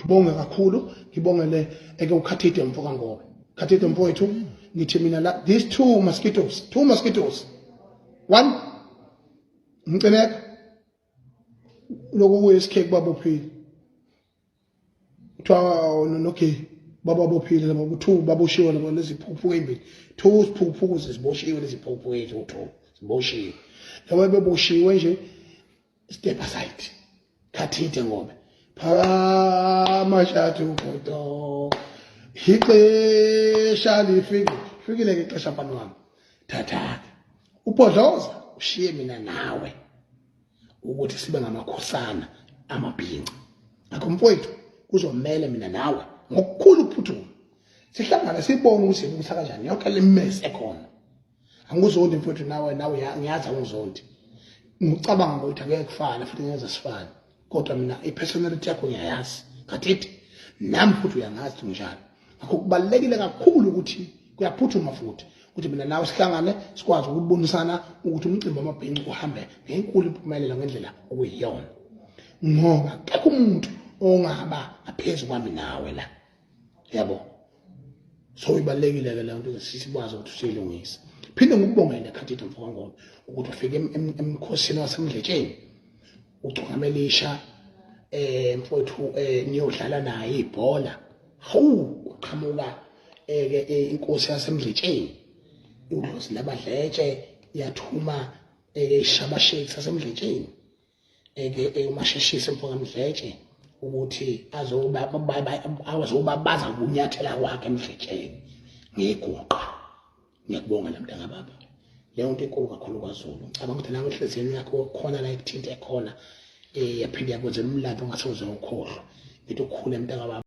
ngibonge kakhulu ngibongele eke ukhathide mfoka ngobe khathide mfowethu ngithi mina la these two mosquitoes one ngcineka lokho kuyisikhe babophile kuthiwa okay baba bophile labo ku2 baboshiwe labo leziphuphu ezimbili 2 siphuphu ziboshiwe leziphuphu ethu 2 ziboshiwe labo beboshiwe nje step aside khathide ngobe phamashatu photo ixesha lifikile ke ixesha mfana wami thatha uphodloza ushiye mina nawe ukuthi sibe ngamakhosana amabhinqa akho mfowethu kuzomela mina nawe ngokukhulu ukuphuthuma sihlangana sibone ukuthi ukuthi kanjani yonke le mess ekhona angizondi mfowethu nawe ngiyazi angizondi ngicabanga ukuthi angeke kufana futhi ngeze sifane kodwa mina ipersonality yakho ngiyayazi kathi nami futhi uyangazi njalo akho kubalekile kakhulu ukuthi kuyaphuthuma futhi ukuthi mina nawe sihlangane sikwazi ukubonisana ukuthi umcimbi wamabhinqa uhambe ngenkulu impumelelo ngendlela okuyiyona ngoba akekho umuntu ongaba ngaphezulu kwami nawe la yabo so ibalekile ke la nto sisibwazi ukuthi siyilungisa phinde ngikubongele khathithe mfoka ngoba ukuthi ufike emkhosini wasemdletsheni ucungamelisha mfowethu niyodlala naye ibhola hawu uqhamuka inkosi yasemdletsheni indlozi labadletshe iyathuma ishabasheki sasemdletsheni umasheshise mfoka mdletshe ukuthi azobabaza kunyathela kwakhe emdletsheni ngiguqa ngiyakubonga la mntanga baba leyo nto enkulu kakhulu kwaZulu ngicabanga ukuthi nawe enhliziyweni yakho khona la ekuthinta ekhona yaphinde yakwenza umlando ongasoze ukhohlwa ngithi ukukhule mntanga baba